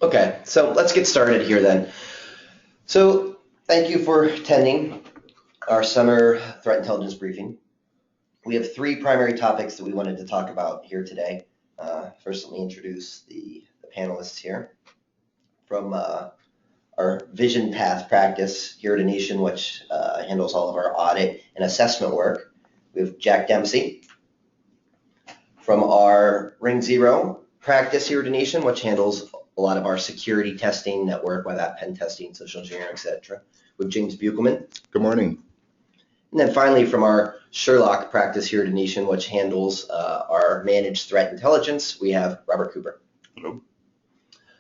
Okay, so let's get started here then. So thank you for attending our summer threat intelligence briefing. We have three primary topics that we wanted to talk about here today. First, let me introduce the panelists here. From our vision path practice here at Anitian, which handles all of our audit and assessment work, we have Jack Dempsey. From our Ring Zero practice here at Anitian, which handles a lot of our security testing, network, whether that pen testing, social engineering, etc., with James Beukelman. Good morning. And then finally, from our Sherlock practice here at Anitian, which handles our managed threat intelligence, we have Robert Cooper. Hello.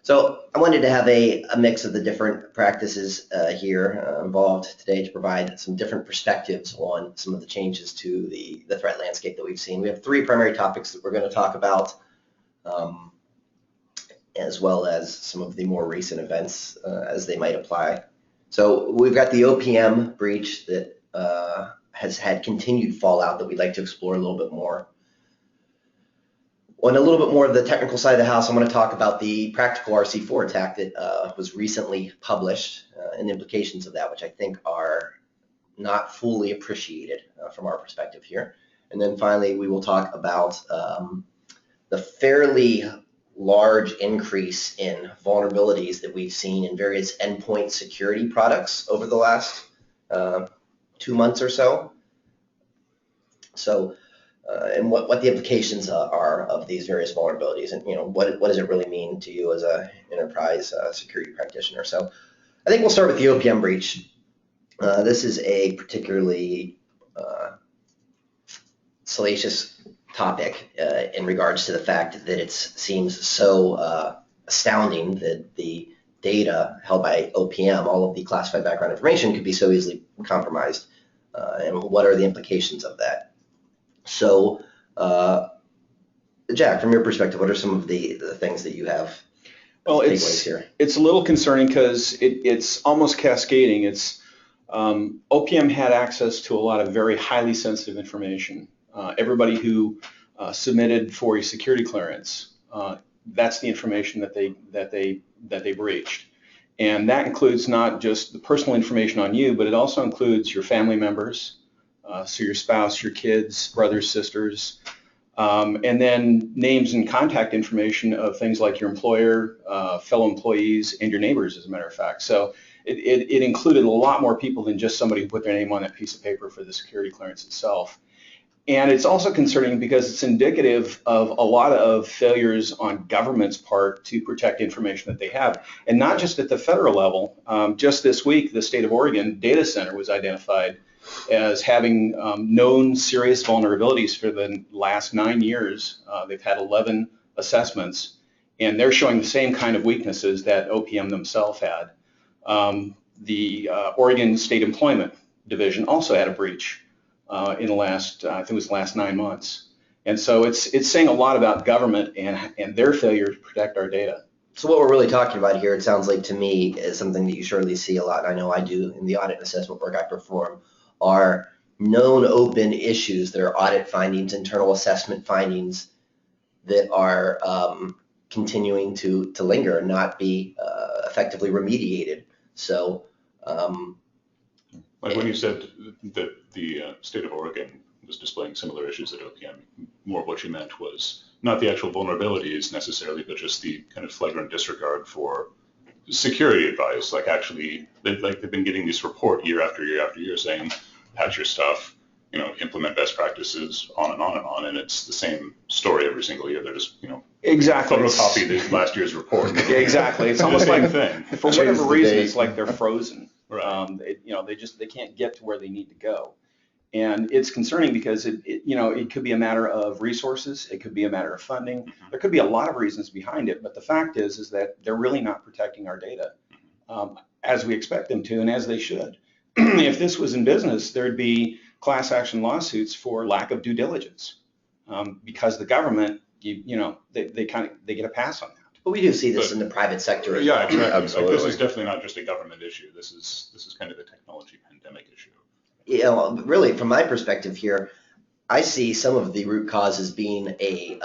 So I wanted to have a mix of the different practices here involved today to provide some different perspectives on some of the changes to the threat landscape that we've seen. We have three primary topics that we're going to talk about, as well as some of the more recent events as they might apply. So we've got the OPM breach that has had continued fallout that we'd like to explore a little bit more. On a little bit more of the technical side of the house, I'm going to talk about the practical RC4 attack that was recently published and the implications of that, which I think are not fully appreciated from our perspective here. And then finally, we will talk about the fairly large increase in vulnerabilities that we've seen in various endpoint security products over the last 2 months or so. And what the implications are of these various vulnerabilities, and what does it really mean to you as an enterprise security practitioner. So I think we'll start with the OPM breach. This is a particularly salacious topic in regards to the fact that it seems so astounding that the data held by OPM, all of the classified background information, could be so easily compromised, and what are the implications of that. So, Jack, from your perspective, what are some of the things that you have? Well, it's a little concerning because it's almost cascading. OPM had access to a lot of very highly sensitive information. Everybody who submitted for a security clearance, that's the information that they breached, and that includes not just the personal information on you, but it also includes your family members. So your spouse, your kids, brothers, sisters, and then names and contact information of things like your employer, fellow employees, and your neighbors, as a matter of fact. So it included a lot more people than just somebody who put their name on that piece of paper for the security clearance itself. And it's also concerning because it's indicative of a lot of failures on government's part to protect information that they have. And not just at the federal level. Just this week, the state of Oregon data center was identified as having known serious vulnerabilities for the last 9 years. They've had 11 assessments, and they're showing the same kind of weaknesses that OPM themselves had. The Oregon State Employment Division also had a breach in the last, I think it was the last 9 months. And so it's saying a lot about government and their failure to protect our data. So what we're really talking about here, it sounds like to me, is something that you surely see a lot, and I know I do in the audit and assessment work I perform, are known open issues that are audit findings, internal assessment findings that are continuing to linger and not be effectively remediated. So, like when you said that the state of Oregon was displaying similar issues at OPM, more of what you meant was not the actual vulnerabilities necessarily, but just the kind of flagrant disregard for security advice. Like actually, they've been getting this report year after year after year saying, patch your stuff, implement best practices, on and on and on, and it's the same story every single year. They're just, exactly photocopy the last year's report. Yeah, exactly. It's almost like thing. For whatever reason, it's like they're frozen. Right. They can't get to where they need to go, and it's concerning because it could be a matter of resources, it could be a matter of funding, Mm-hmm. There could be a lot of reasons behind it. But the fact is that they're really not protecting our data as we expect them to, and as they should. If this was in business, there'd be class action lawsuits for lack of due diligence, because the government, they get a pass on that. But we do see this in the private sector as well. Yeah, exactly. Absolutely. Like, this is definitely not just a government issue. This is kind of a technology pandemic issue. Really, from my perspective here, I see some of the root causes being a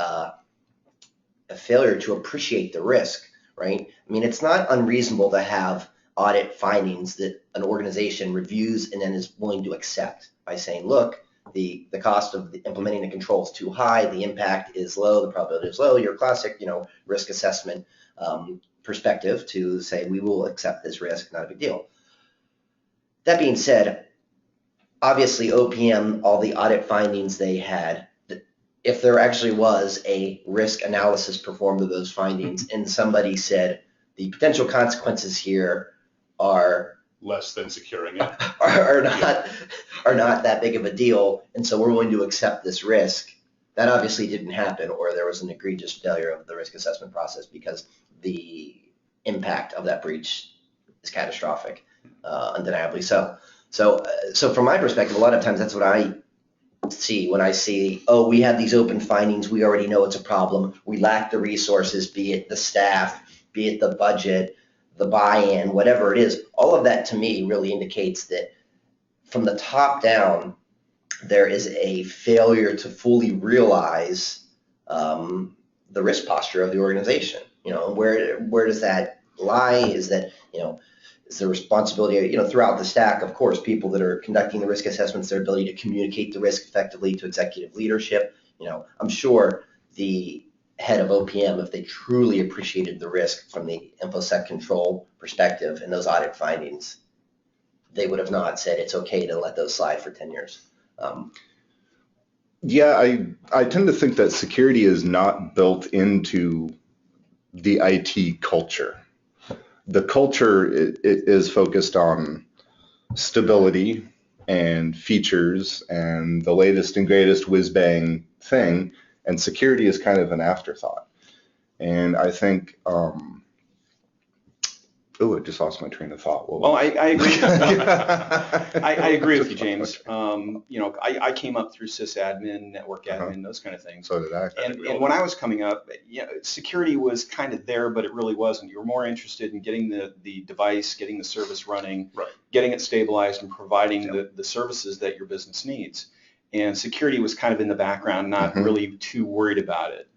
failure to appreciate the risk right? I mean, it's not unreasonable to have audit findings that an organization reviews and then is willing to accept by saying, look, the cost of implementing the control is too high, the impact is low, the probability is low, your classic, risk assessment perspective to say we will accept this risk, not a big deal. That being said, obviously OPM, all the audit findings they had, if there actually was a risk analysis performed of those findings and somebody said the potential consequences here are less than securing it, are not that big of a deal, and so we're willing to accept this risk, that obviously didn't happen, or there was an egregious failure of the risk assessment process because the impact of that breach is catastrophic, undeniably so. So from my perspective, a lot of times that's what I see when I see, oh, we have these open findings, we already know it's a problem, we lack the resources, be it the staff, be it the budget, the buy-in, whatever it is. All of that to me really indicates that from the top down, there is a failure to fully realize the risk posture of the organization. Where does that lie? Is that, is the responsibility, throughout the stack, of course, people that are conducting the risk assessments, their ability to communicate the risk effectively to executive leadership. I'm sure the head of OPM, if they truly appreciated the risk from the InfoSec control perspective and those audit findings, they would have not said it's okay to let those slide for 10 years. Yeah, I tend to think that security is not built into the IT culture. The culture is focused on stability and features and the latest and greatest whiz-bang thing, and security is kind of an afterthought. And I think, I just lost my train of thought. Well, I agree. I agree with you, James. I came up through sysadmin, network admin, those kind of things. So did I. And when I was coming up, security was kind of there, but it really wasn't. You were more interested in getting the device, getting the service running, right, getting it stabilized, and providing the services that your business needs. And security was kind of in the background, not really too worried about it.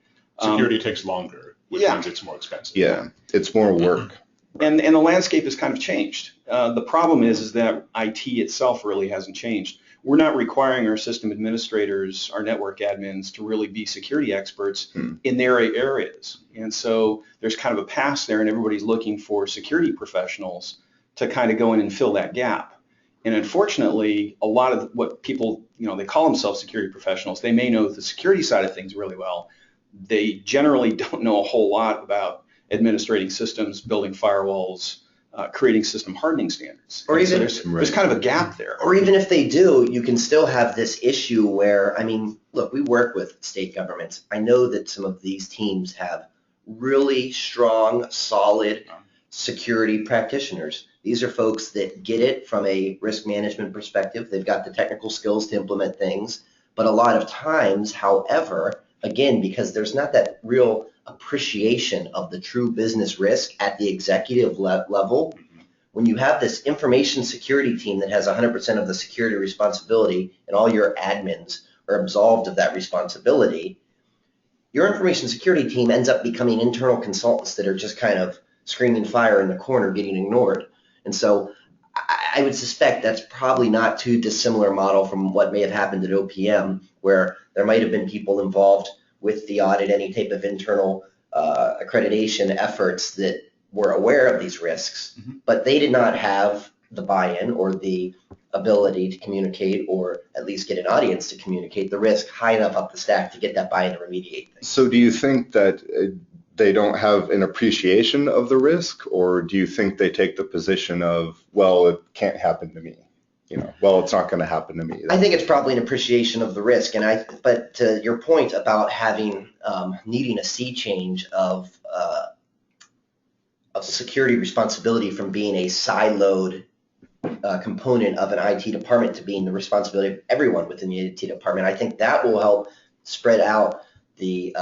Security takes longer, which means it's more expensive. Yeah, it's more work. And the landscape has kind of changed. The problem is that IT itself really hasn't changed. We're not requiring our system administrators, our network admins, to really be security experts in their areas. And so there's kind of a pass there, and everybody's looking for security professionals to kind of go in and fill that gap. And unfortunately, a lot of what people, they call themselves security professionals, they may know the security side of things really well. They generally don't know a whole lot about administrating systems, building firewalls, creating system hardening standards. Or even, so there's kind of a gap there. Or even if they do, you can still have this issue where, look, we work with state governments. I know that some of these teams have really strong, solid security practitioners. These are folks that get it from a risk management perspective. They've got the technical skills to implement things. But a lot of times, however, again, because there's not that real appreciation of the true business risk at the executive level, when you have this information security team that has 100% of the security responsibility and all your admins are absolved of that responsibility, your information security team ends up becoming internal consultants that are just kind of screaming fire in the corner, getting ignored. And so I would suspect that's probably not too dissimilar model from what may have happened at OPM, where there might have been people involved with the audit, any type of internal accreditation efforts that were aware of these risks, but they did not have the buy-in or the ability to communicate, or at least get an audience to communicate the risk high enough up the stack to get that buy-in to remediate things. So do you think that they don't have an appreciation of the risk, or do you think they take the position of, well, it can't happen to me? Well, it's not going to happen to me. I think it's probably an appreciation of the risk, but to your point about having needing a sea change of security responsibility from being a siloed component of an IT department to being the responsibility of everyone within the IT department, I think that will help spread out the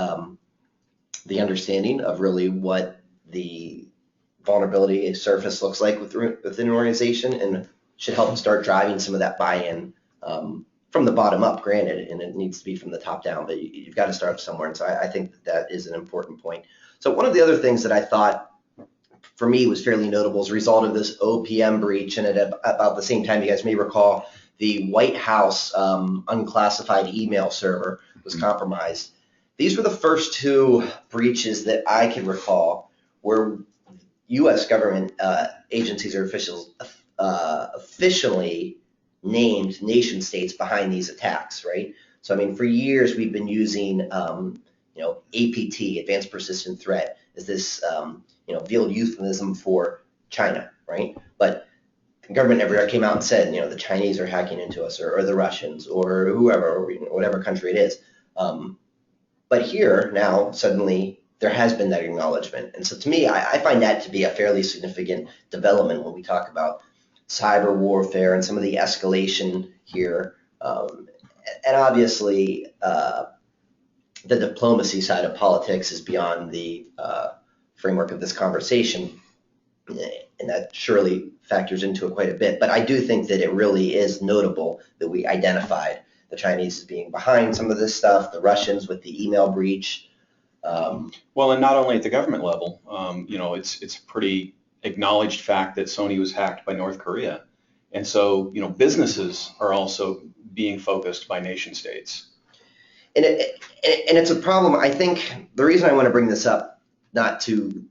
understanding of really what the vulnerability surface looks like within an organization, and should help start driving some of that buy-in from the bottom up, granted, and it needs to be from the top down, but you've got to start somewhere. And so I think that is an important point. So one of the other things that I thought for me was fairly notable as a result of this OPM breach, and at about the same time, you guys may recall, the White House unclassified email server was compromised. These were the first two breaches that I can recall where U.S. government agencies or officials officially named nation states behind these attacks, right? So, I mean, for years we've been using, APT, Advanced Persistent Threat, as this, veiled euphemism for China, right? But the government never came out and said, the Chinese are hacking into us, or the Russians, or whoever, or whatever country it is. But here now, suddenly, there has been that acknowledgement. And so to me, I find that to be a fairly significant development when we talk about cyber warfare and some of the escalation here. And obviously, the diplomacy side of politics is beyond the framework of this conversation, and that surely factors into it quite a bit. But I do think that it really is notable that we identified the Chinese as being behind some of this stuff, the Russians with the email breach. Well, and not only at the government level, it's a pretty acknowledged fact that Sony was hacked by North Korea. And so, businesses are also being focused by nation states. And it's a problem. I think the reason I want to bring this up, not to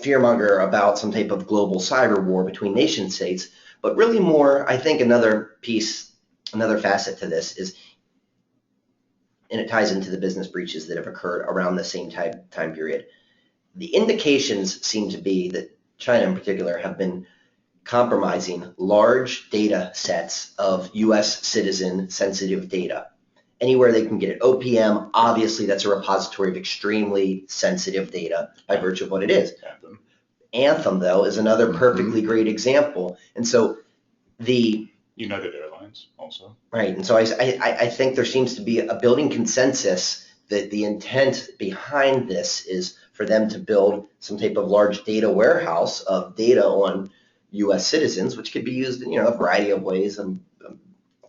fearmonger about some type of global cyber war between nation states, but really more, I think another facet to this is, and it ties into the business breaches that have occurred around the same time period. The indications seem to be that China in particular have been compromising large data sets of U.S. citizen sensitive data. Anywhere they can get it. OPM, obviously that's a repository of extremely sensitive data by virtue of what it is. Anthem, though, is another perfectly great example. And so the United Airlines also. Right, and so I think there seems to be a building consensus that the intent behind this is for them to build some type of large data warehouse of data on U.S. citizens, which could be used in a variety of ways,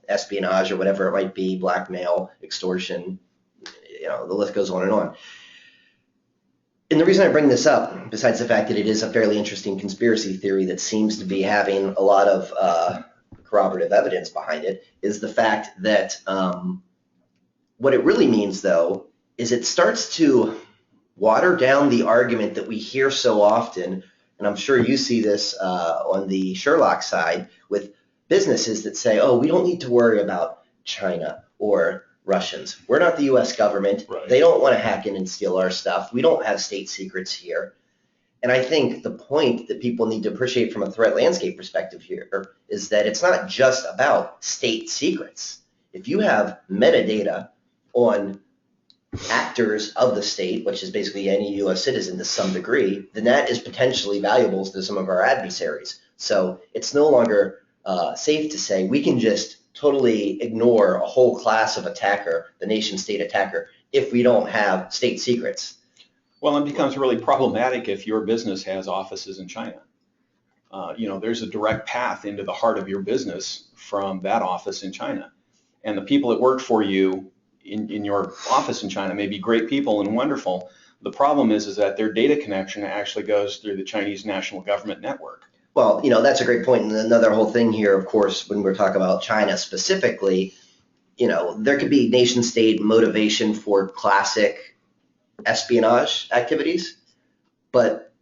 espionage or whatever it might be, blackmail, extortion, the list goes on and on. And the reason I bring this up, besides the fact that it is a fairly interesting conspiracy theory that seems to be having a lot of corroborative evidence behind it, is the fact that what it really means, though, is it starts to water down the argument that we hear so often, and I'm sure you see this on the Sherlock side with businesses that say, oh, we don't need to worry about China or Russians. We're not the U.S. government. Right. They don't want to hack in and steal our stuff. We don't have state secrets here. And I think the point that people need to appreciate from a threat landscape perspective here is that it's not just about state secrets. If you have metadata on actors of the state, which is basically any U.S. citizen to some degree, then that is potentially valuable to some of our adversaries. So it's no longer safe to say we can just totally ignore a whole class of attacker, the nation state attacker, if we don't have state secrets. Well, it becomes really problematic if your business has offices in China. There's a direct path into the heart of your business from that office in China. And the people that work for you in your office in China may be great people and wonderful. The problem is that their data connection actually goes through the Chinese national government network. Well, that's a great point. And another whole thing here, of course, when we're talking about China specifically, there could be nation state motivation for classic espionage activities, but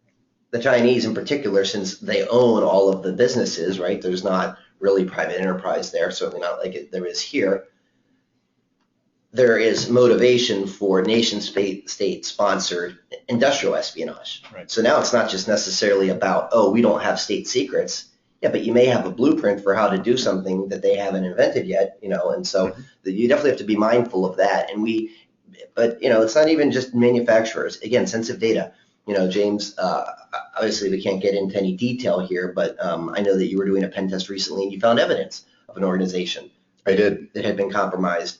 the Chinese in particular, since they own all of the businesses, right, there's not really private enterprise there, certainly not like there is here. There is motivation for nation state sponsored industrial espionage. Right. So now it's not just necessarily about, oh, we don't have state secrets. Yeah, but you may have a blueprint for how to do something that they haven't invented yet, and so you definitely have to be mindful of that. But it's not even just manufacturers. Again, sensitive data. James, obviously we can't get into any detail here, but I know that you were doing a pen test recently and you found evidence of an organization. I did. That had been compromised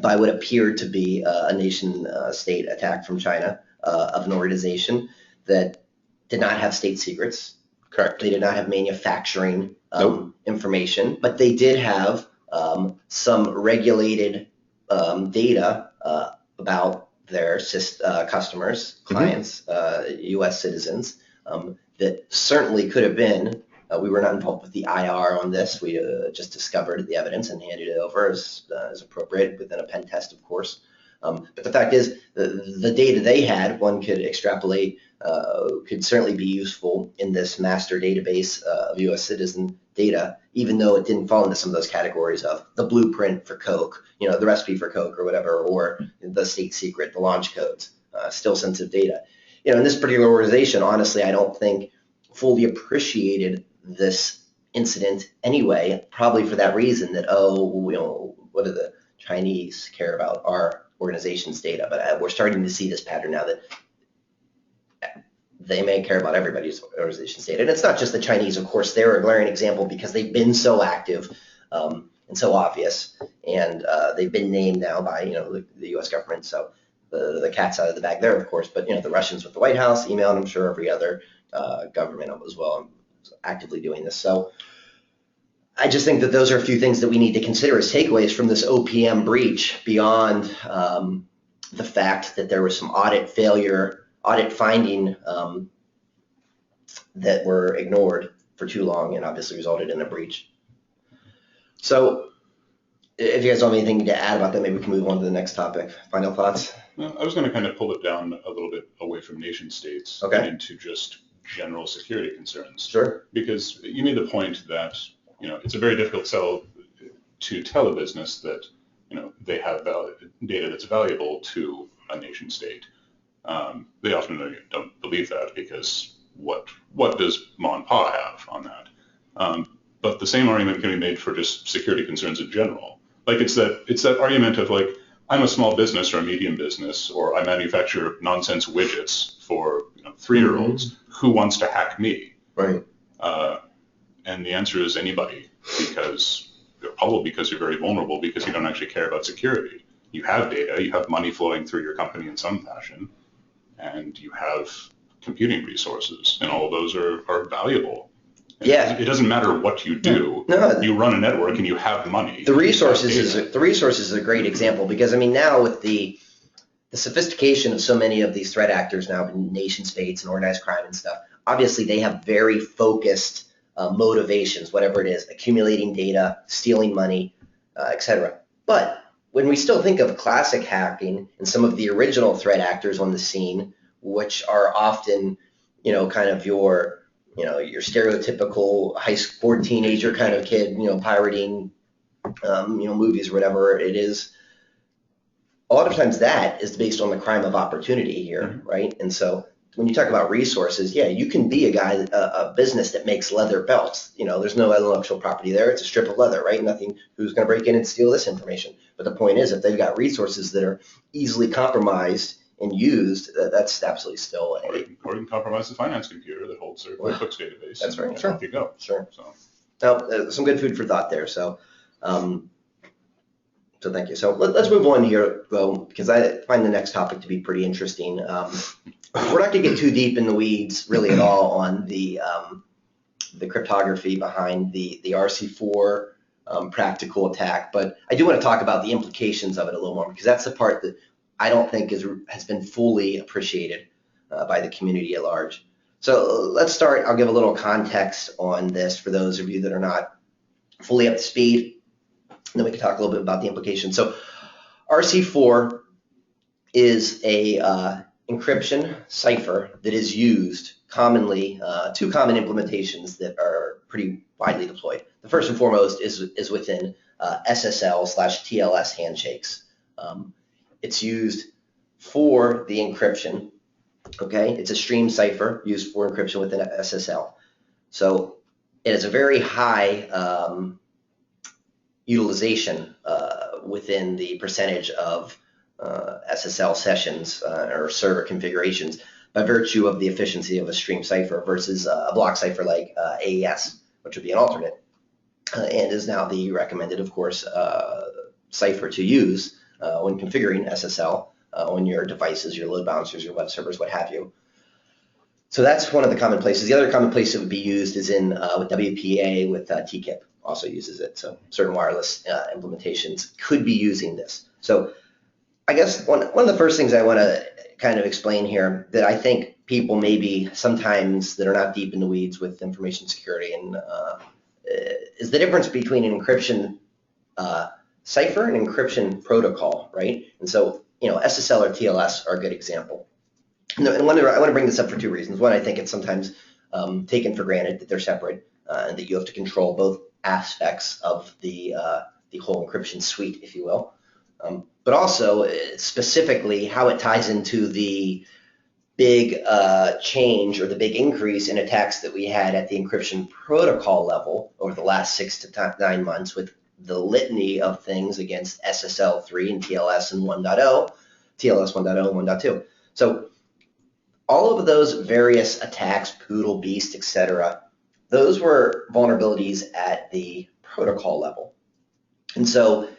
by what appeared to be a nation state attack from China of an organization that did not have state secrets. Correct. They did not have manufacturing Nope. information, but they did have some regulated data about their customers, clients, U.S. citizens, that certainly could have been. We were not involved with the IR on this. We just discovered the evidence and handed it over as appropriate within a pen test, of course. But the fact is, the data they had, one could extrapolate, could certainly be useful in this master database of U.S. citizen data, even though it didn't fall into some of those categories of the blueprint for Coke, the recipe for Coke or whatever, or the state secret, the launch codes, still sensitive data. In this particular organization, honestly, I don't think fully appreciated this incident anyway, probably for that reason that, what do the Chinese care about our organization's data? But we're starting to see this pattern now that they may care about everybody's organization's data. And it's not just the Chinese, of course. They're a glaring example because they've been so active and so obvious, and they've been named now by the U.S. government. So the cat's out of the bag there, of course. But the Russians with the White House, email, and I'm sure every other government as well actively doing this. So I just think that those are a few things that we need to consider as takeaways from this OPM breach beyond the fact that there was some audit finding that were ignored for too long and obviously resulted in a breach. So if you guys don't have anything to add about that, maybe we can move on to the next topic. Final thoughts? Well, I was going to kind of pull it down a little bit away from nation states and into just general security concerns. Sure. Because you made the point that it's a very difficult sell to tell a business that they have data that's valuable to a nation state. They often don't believe that because what does Ma and Pa have on that? But the same argument can be made for just security concerns in general. Like it's that argument of like, I'm a small business or a medium business, or I manufacture nonsense widgets for 3-year-olds. Who wants to hack me? Right. And the answer is anybody, because you're very vulnerable, because you don't actually care about security. You have data, you have money flowing through your company in some fashion, and you have computing resources, and all of those are valuable. And it doesn't matter what you do. No. You run a network and you have money. The resources is a great example, because now with the sophistication of so many of these threat actors now, nation states and organized crime and stuff, obviously they have very focused motivations, whatever it is, accumulating data, stealing money, etc. But when we still think of classic hacking and some of the original threat actors on the scene, which are often, kind of your stereotypical high school teenager kind of kid, pirating, movies or whatever it is, a lot of times that is based on the crime of opportunity here, right? And so when you talk about resources, you can be a business that makes leather belts. There's no intellectual property there. It's a strip of leather, right? Who's going to break in and steal this information? But the point is, if they've got resources that are easily compromised and used, that's absolutely still or you can compromise the finance computer that holds their QuickBooks database. That's right. Sure. Off you go. Sure. So some good food for thought there. So thank you. So let's move on here, though, because I find the next topic to be pretty interesting. We're not going to get too deep in the weeds really at all on the cryptography behind the RC4 practical attack, but I do want to talk about the implications of it a little more, because that's the part that I don't think has been fully appreciated by the community at large. So let's start. I'll give a little context on this for those of you that are not fully up to speed, and then we can talk a little bit about the implications. So RC4 is a encryption cipher that is used commonly, two common implementations that are pretty widely deployed. The first and foremost is within SSL/TLS handshakes. It's used for the encryption. Okay, it's a stream cipher used for encryption within SSL. So it has a very high utilization within the percentage of SSL sessions or server configurations by virtue of the efficiency of a stream cipher versus a block cipher like AES, which would be an alternate, and is now the recommended, of course, cipher to use when configuring SSL on your devices, your load balancers, your web servers, what have you. So that's one of the common places. The other common place it would be used is in with WPA with TKIP also uses it. So certain wireless implementations could be using this. So I guess one of the first things I want to kind of explain here that I think people maybe sometimes that are not deep in the weeds with information security and is the difference between an encryption cipher and encryption protocol, right? And so, SSL or TLS are a good example. And I want to bring this up for two reasons. One, I think it's sometimes taken for granted that they're separate and that you have to control both aspects of the whole encryption suite, if you will. But also specifically how it ties into the big change or the big increase in attacks that we had at the encryption protocol level over the last 6 to 9 months with the litany of things against SSL 3 and TLS and 1.0, TLS 1.0 and 1.2. So all of those various attacks, Poodle, Beast, etc., those were vulnerabilities at the protocol level. And so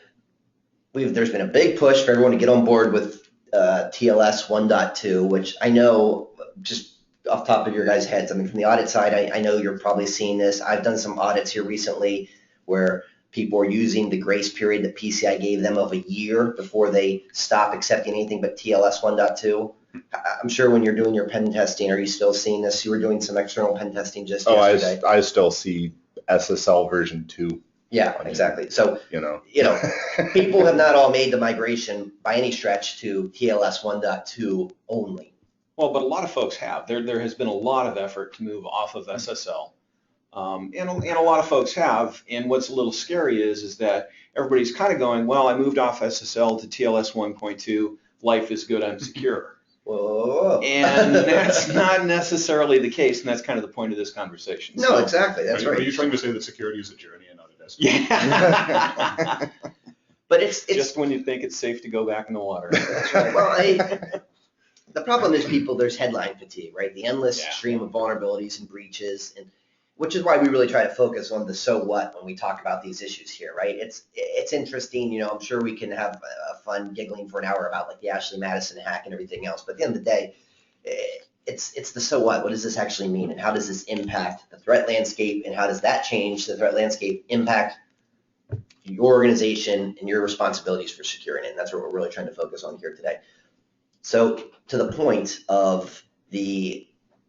there's been a big push for everyone to get on board with TLS 1.2, which I know just off the top of your guys' heads, I mean, from the audit side, I know you're probably seeing this. I've done some audits here recently where people are using the grace period that PCI gave them of a year before they stop accepting anything but TLS 1.2. I'm sure when you're doing your pen testing, are you still seeing this? You were doing some external pen testing just yesterday. I still see SSL version 2. Yeah, exactly. So, people have not all made the migration by any stretch to TLS 1.2 only. Well, but a lot of folks have. There has been a lot of effort to move off of SSL. And a lot of folks have. And what's a little scary is that everybody's kind of going, well, I moved off SSL to TLS 1.2. Life is good. I'm secure. Whoa. And that's not necessarily the case. And that's kind of the point of this conversation. No, so, exactly. That's right. Are you trying to say that security is a journey and not a destination? Yeah. But it's just when you think it's safe to go back in the water. That's right. Well, the problem is there's headline fatigue, right? The endless stream of vulnerabilities and breaches, and which is why we really try to focus on the so what when we talk about these issues here, right? It's interesting, I'm sure we can have a fun giggling for an hour about like the Ashley Madison hack and everything else, but at the end of the day, it's the so what. What does this actually mean, and how does this impact the threat landscape, and how does that change the threat landscape, impact your organization and your responsibilities for securing it? And that's what we're really trying to focus on here today. So to the point of the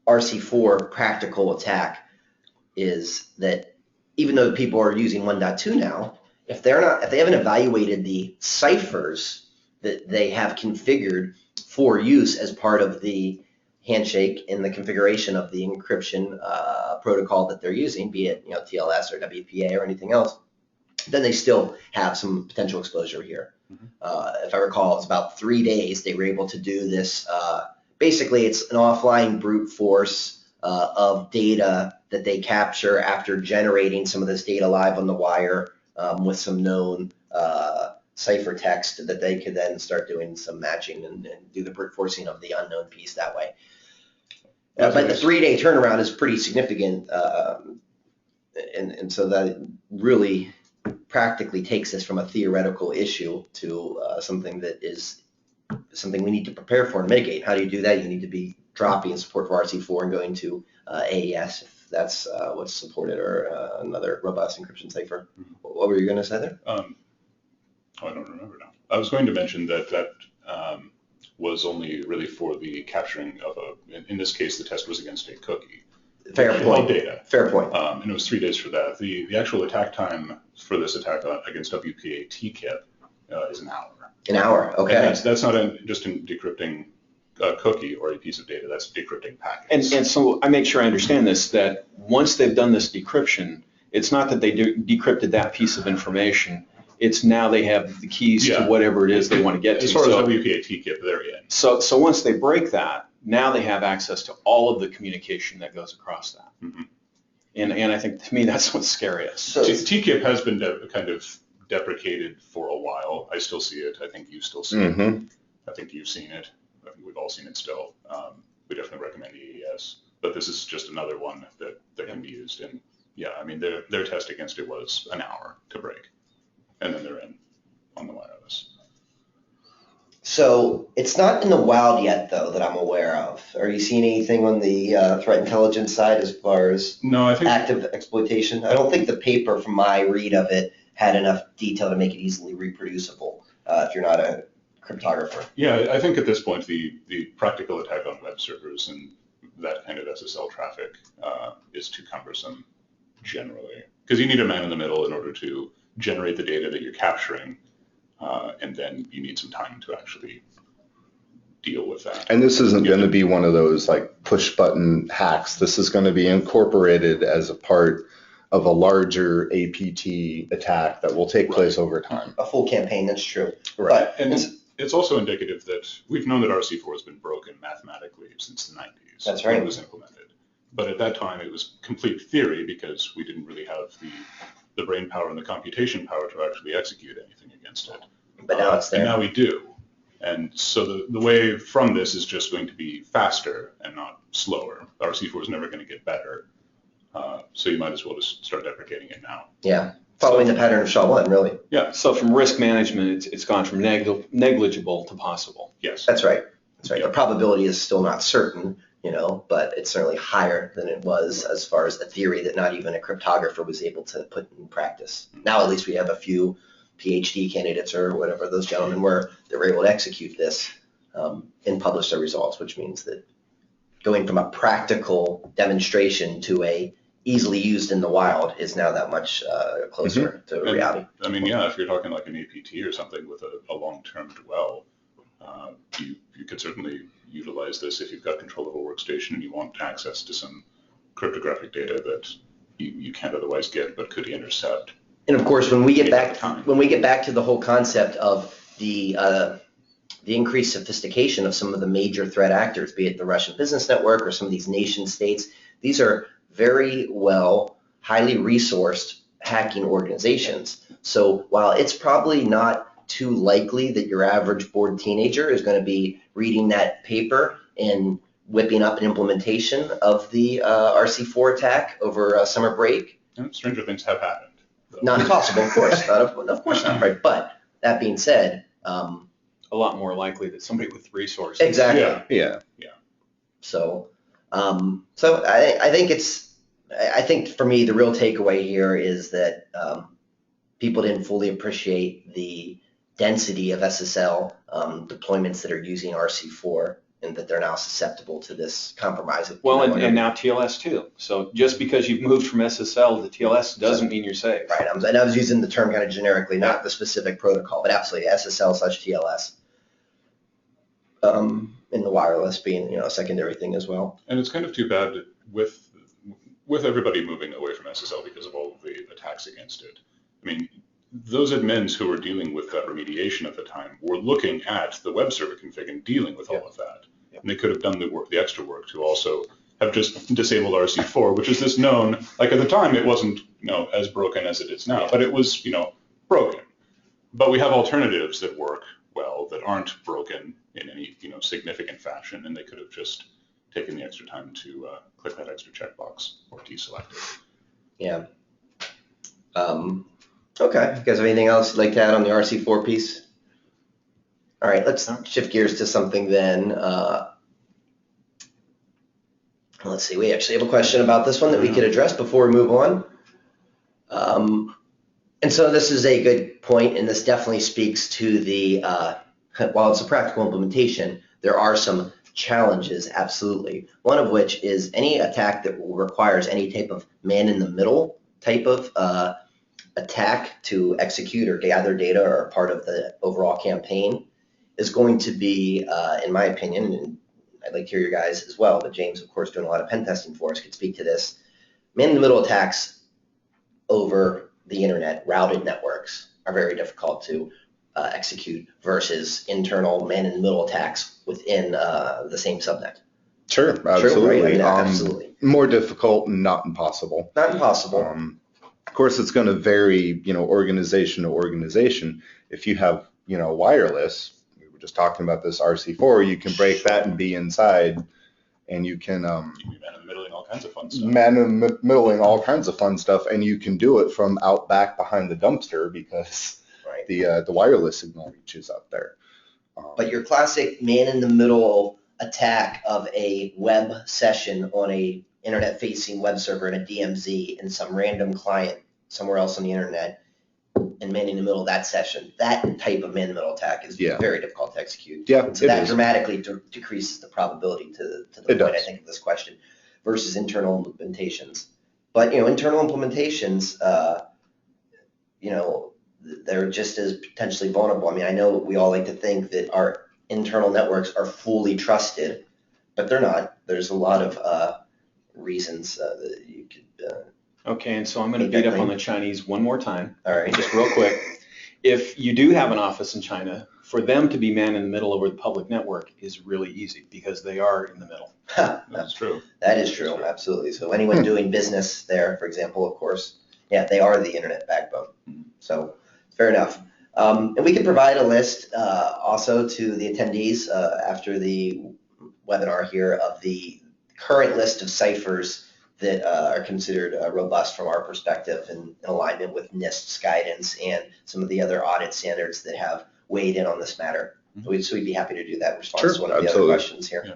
RC4 practical attack is that even though people are using 1.2 now, if they haven't evaluated the ciphers that they have configured for use as part of the handshake in the configuration of the encryption protocol that they're using, be it TLS or WPA or anything else, then they still have some potential exposure here. Mm-hmm. If I recall, it's about 3 days they were able to do this. Basically, it's an offline brute force of data that they capture after generating some of this data live on the wire with some known ciphertext that they could then start doing some matching and do the brute forcing of the unknown piece that way. But the 3-day turnaround is pretty significant, and so that really practically takes us from a theoretical issue to something that is something we need to prepare for and mitigate. How do you do that? You need to be dropping support for RC4 and going to AES if that's what's supported, or another robust encryption cipher. Mm-hmm. What were you going to say there? I don't remember now. I was going to mention that was only really for the capturing of in this case, the test was against a cookie. Fair point. Data. Fair point. And it was 3 days for that. The actual attack time for this attack against WPA TKIP is an hour. An hour, okay. And that's not just in decrypting a cookie or a piece of data, that's decrypting packets. And so I make sure I understand this, that once they've done this decryption, it's not that they decrypted that piece of information, it's now they have the keys to whatever it is they want to get to. As far as WPA TKIP, they're in. So once they break that, now they have access to all of the communication that goes across that. Mm-hmm. And I think, to me, that's what's scariest. So TKIP has been kind of deprecated for a while. I still see it. I think you still see it. I think you've seen it. I think we've all seen it still. We definitely recommend EES. But this is just another one that can be used. And yeah, I mean, their test against it was an hour to break. And then they're in on the wireless. So it's not in the wild yet, though, that I'm aware of. Are you seeing anything on the threat intelligence side as far as active exploitation? I don't think the paper, from my read of it, had enough detail to make it easily reproducible if you're not a cryptographer. Yeah, I think at this point the practical attack on web servers and that kind of SSL traffic is too cumbersome generally, because you need a man in the middle in order to generate the data that you're capturing, and then you need some time to actually deal with that. And this isn't going to be one of those like push button hacks. This is going to be incorporated as a part of a larger APT attack that will take place over time. A full campaign, that's true. Right. But, and it's also indicative that we've known that RC4 has been broken mathematically since the 90s. That's right. When it was implemented. But at that time, it was complete theory because we didn't really have the brain power and the computation power to actually execute anything against it. But now it's there. And now we do. And so the way from this is just going to be faster and not slower. RC4 is never going to get better. So you might as well just start deprecating it now. Yeah, following the pattern of SHA-1, really. Yeah. So from risk management, it's gone from negligible to possible. Yes. That's right. That's right. The probability is still not certain, but it's certainly higher than it was as far as the theory that not even a cryptographer was able to put in practice. Now at least we have a few PhD candidates or whatever those gentlemen were that were able to execute this and publish their results, which means that going from a practical demonstration to a easily used in the wild is now that much closer to reality. I mean, yeah, if you're talking like an APT or something with a long-term dwell, you could certainly utilize this if you've got control of a workstation and you want access to some cryptographic data that you can't otherwise get but could intercept. And of course, when we get back to the whole concept of the increased sophistication of some of the major threat actors, be it the Russian business network or some of these nation states, these are very well, highly resourced hacking organizations. So while it's probably not too likely that your average bored teenager is going to be reading that paper and whipping up an implementation of the RC4 attack over summer break. Stranger things have happened. Not impossible, of course. Of course not, right? But that being said, a lot more likely that somebody with resources. Exactly. Yeah. So I think for me, the real takeaway here is that people didn't fully appreciate the density of SSL deployments that are using RC4 and that they're now susceptible to this compromise. Well, and now TLS too. So just because you've moved from SSL to TLS doesn't mean you're safe. Right. And I was using the term kind of generically, not the specific protocol, but absolutely SSL/TLS. In the wireless being, a secondary thing as well. And it's kind of too bad with everybody moving away from SSL because of all of the attacks against it. I mean, those admins who were dealing with that remediation at the time were looking at the web server config and dealing with all of that. And they could have done the extra work to also have just disabled RC4, which is this known, like at the time it wasn't, as broken as it is now, but it was, broken. But we have alternatives that work well that aren't broken in any, significant fashion, and they could have just taken the extra time to click that extra checkbox or deselect it. Yeah. Okay. You guys have anything else you'd like to add on the RC4 piece? All right, let's shift gears to something then. Let's see, we actually have a question about this one that we could address before we move on. And so this is a good point, and this definitely speaks to the, while it's a practical implementation, there are some challenges, absolutely. One of which is any attack that requires any type of man-in-the-middle type of attack to execute or gather data or part of the overall campaign is going to be, in my opinion, and I'd like to hear your guys as well, but James, of course, doing a lot of pen testing for us, could speak to this. Man-in-the-middle attacks over the internet, routed networks, are very difficult to execute versus internal man-in-the-middle attacks within the same subnet. Sure, absolutely. True, right? I mean, absolutely. More difficult, not impossible. Not impossible. Of course, it's going to vary, organization to organization. If you have, wireless, we were just talking about this RC4, you can break that and be inside, and you can you can be man-in-the-middling all kinds of fun stuff. Man-in-the-middling all kinds of fun stuff, and you can do it from out back behind the dumpster because the wireless signal reaches out there. But your classic man-in-the-middle attack of a web session on a internet-facing web server in a DMZ in some random client somewhere else on the internet and manning the middle of that session, that type of man-in-the-middle attack is very difficult to execute. Yeah, so that dramatically decreases the probability to the point, I think, of this question versus internal implementations. But, internal implementations, they're just as potentially vulnerable. I mean, I know we all like to think that our internal networks are fully trusted, but they're not. There's a lot of reasons that you could. Okay, and so I'm going to beat up on the Chinese one more time. All right. Just real quick. If you do have an office in China, for them to be man in the middle over the public network is really easy because they are in the middle. That's true. That is true, absolutely. So anyone doing business there, for example, of course, they are the internet backbone. So fair enough. And we can provide a list also to the attendees after the webinar here of the current list of ciphers that are considered robust from our perspective and in alignment with NIST's guidance and some of the other audit standards that have weighed in on this matter. So we'd be happy to do that in response to one of the other questions here. Yeah.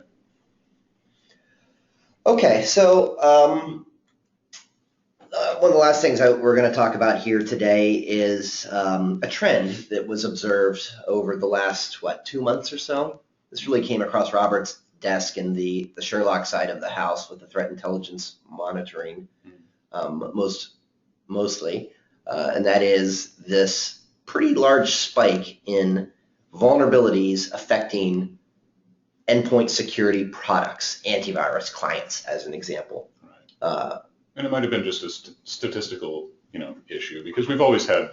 Okay, so one of the last things we're going to talk about here today is a trend that was observed over the last, 2 months or so. This really came across Robert's desk in the Sherlock side of the house with the threat intelligence monitoring mostly, and that is this pretty large spike in vulnerabilities affecting endpoint security products, antivirus clients, as an example. Right. And it might have been just a statistical, issue because we've always had,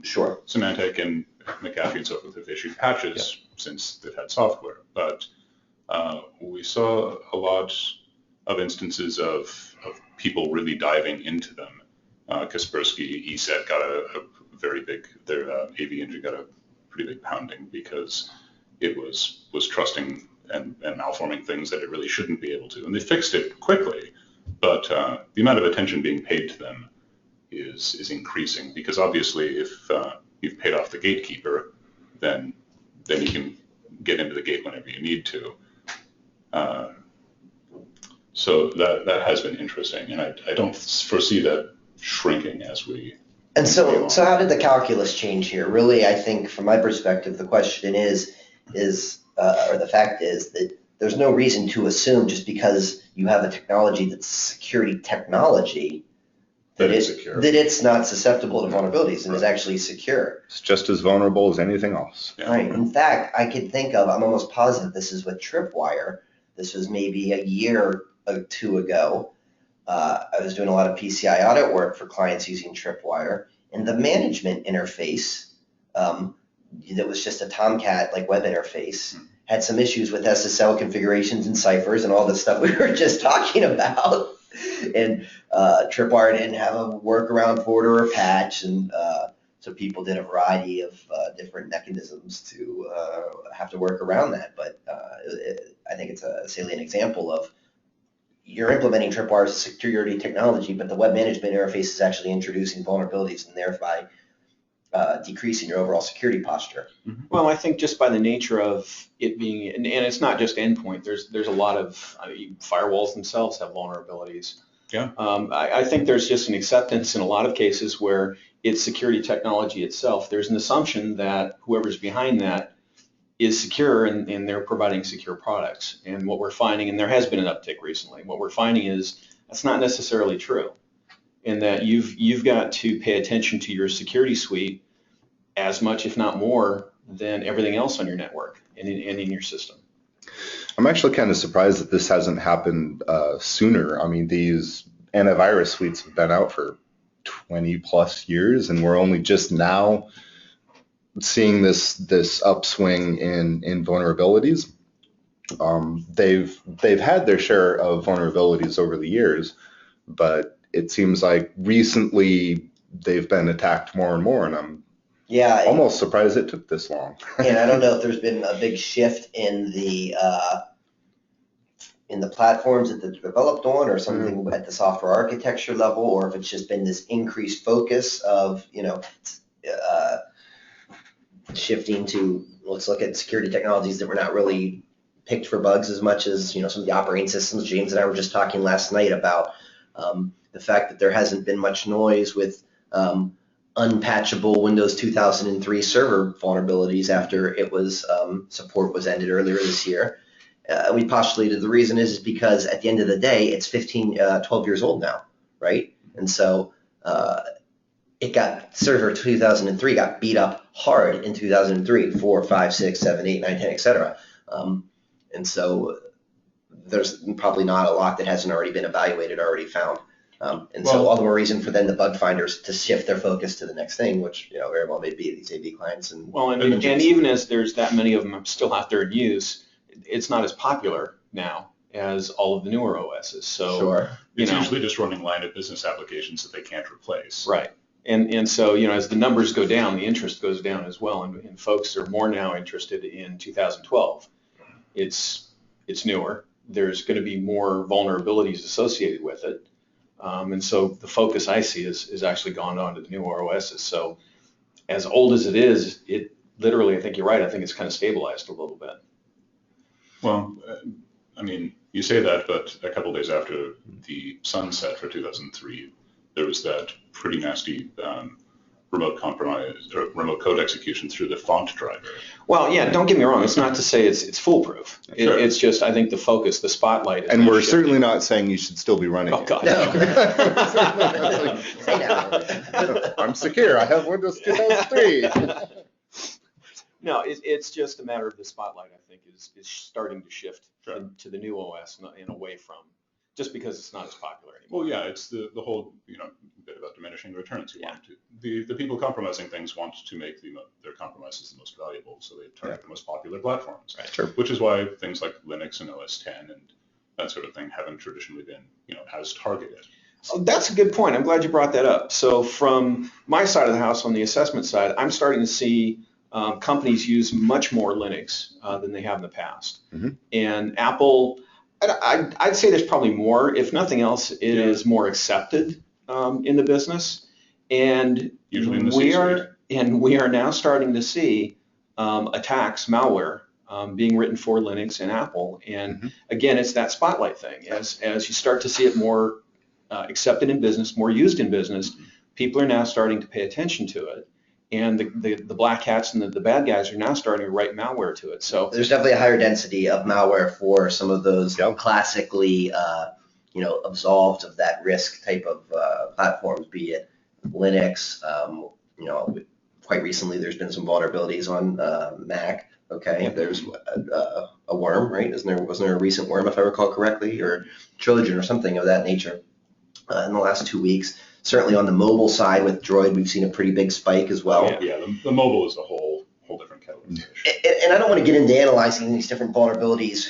Sure. Symantec and McAfee and so forth have issued patches since they've had software, but we saw a lot of instances of people really diving into them. Kaspersky, ESET got a very big, their AV engine got a pretty big pounding because it was trusting and malforming things that it really shouldn't be able to. And they fixed it quickly, but the amount of attention being paid to them is increasing because obviously if you've paid off the gatekeeper, then you can get into the gate whenever you need to. So that has been interesting, and I don't foresee that shrinking as we. And so how did the calculus change here? Really, I think from my perspective, the question is or the fact is that there's no reason to assume just because you have a technology that's security technology that it's not susceptible to vulnerabilities and is actually secure. It's just as vulnerable as anything else. Yeah. Right. In fact, I could think of, I'm almost positive this is with Tripwire. This was maybe a year or two ago. I was doing a lot of PCI audit work for clients using Tripwire, and the management interface that was just a Tomcat web interface had some issues with SSL configurations and ciphers and all the stuff we were just talking about. And Tripwire didn't have a workaround for it or a patch, and so people did a variety of different mechanisms to have to work around that. But I think it's a salient example of you're implementing Tripwire's security technology, but the web management interface is actually introducing vulnerabilities and thereby decreasing your overall security posture. Well, I think just by the nature of it being, and it's not just endpoint. There's a lot of firewalls themselves have vulnerabilities. Yeah. I think there's just an acceptance in a lot of cases where it's security technology itself. There's an assumption that whoever's behind that is secure and they're providing secure products. And what we're finding, and there has been an uptick recently, what we're finding is that's not necessarily true. In that you've got to pay attention to your security suite as much, if not more, than everything else on your network and in your system. I'm actually kind of surprised that this hasn't happened sooner. I mean, these antivirus suites have been out for 20 plus years, and we're only just now seeing this upswing in vulnerabilities. They've had their share of vulnerabilities over the years, but it seems like recently they've been attacked more and more, and I'm almost surprised it took this long. And I don't know if there's been a big shift in the platforms that they're developed on, or something at the software architecture level, or if it's just been this increased focus of shifting to, let's look at security technologies that were not really picked for bugs as much as some of the operating systems. James and I were just talking last night about the fact that there hasn't been much noise with unpatchable Windows 2003 server vulnerabilities after it was support was ended earlier this year. We postulated the reason is because at the end of the day, it's 12 years old now, right? And so server 2003 got beat up hard in 2003, 4, 5, 6, 7, 8, 9, 10, etc. And so there's probably not a lot that hasn't already been evaluated, already found. So all the more reason for then the bug finders to shift their focus to the next thing, which very well may be these AV clients. And even as there's that many of them still out there in use, it's not as popular now as all of the newer OSs. So sure. It's usually just running line of business applications that they can't replace. Right. And so, as the numbers go down, the interest goes down as well, and folks are more now interested in 2012. It's newer. There's going to be more vulnerabilities associated with it. And so the focus I see is actually gone on to the newer OSs. So as old as it is, it literally, I think you're right, I think it's kind of stabilized a little bit. Well, you say that, but a couple days after the sunset for 2003, there was that pretty nasty remote compromise or remote code execution through the font driver. Well, yeah, don't get me wrong. It's not to say it's foolproof. Sure. It's just, I think the focus, the spotlight is And we're shifting. Certainly not saying you should still be running Oh, God. No. Say no. I'm secure. I have Windows 2003. No, it's just a matter of the spotlight, I think, is starting to shift Sure. to the new OS and away from, just because it's not as popular anymore. Well, yeah, it's the whole bit about diminishing returns. The people compromising things want to make their compromises the most valuable, so they target the most popular platforms. Right. Sure. Which is why things like Linux and OS 10 and that sort of thing haven't traditionally been as targeted. Oh, that's a good point. I'm glad you brought that up. So from my side of the house, on the assessment side, I'm starting to see companies use much more Linux than they have in the past. Mm-hmm. And Apple, I'd say there's probably more. If nothing else, it is more accepted in the business. And usually in the we are now starting to see attacks, malware, being written for Linux and Apple. And again, it's that spotlight thing. As you start to see it more accepted in business, more used in business, people are now starting to pay attention to it. And the black hats and the bad guys are now starting to write malware to it. So there's definitely a higher density of malware for some of those classically, absolved of that risk type of platforms, be it Linux. Quite recently, there's been some vulnerabilities on Mac. Okay, there's a worm, right? Wasn't there a recent worm, if I recall correctly, or Trojan or something of that nature in the last 2 weeks? Certainly on the mobile side with Droid, we've seen a pretty big spike as well. Yeah, the mobile is a whole different kettle of fish. And I don't want to get into analyzing these different vulnerabilities,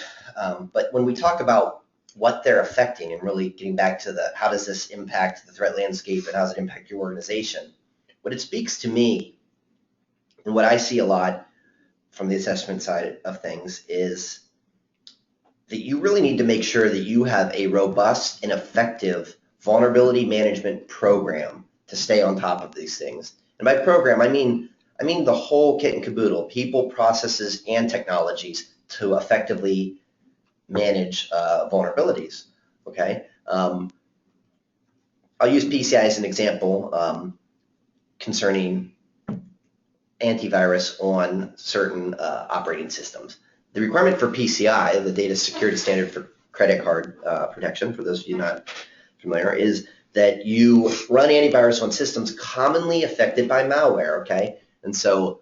but when we talk about what they're affecting and really getting back to how does this impact the threat landscape and how does it impact your organization, what it speaks to me and what I see a lot from the assessment side of things is that you really need to make sure that you have a robust and effective vulnerability management program to stay on top of these things. And by program, I mean the whole kit and caboodle, people, processes, and technologies to effectively manage vulnerabilities. Okay, I'll use PCI as an example concerning antivirus on certain operating systems. The requirement for PCI, the Data Security Standard for Credit Card Protection, for those of you not familiar, is that you run antivirus on systems commonly affected by malware, okay? And so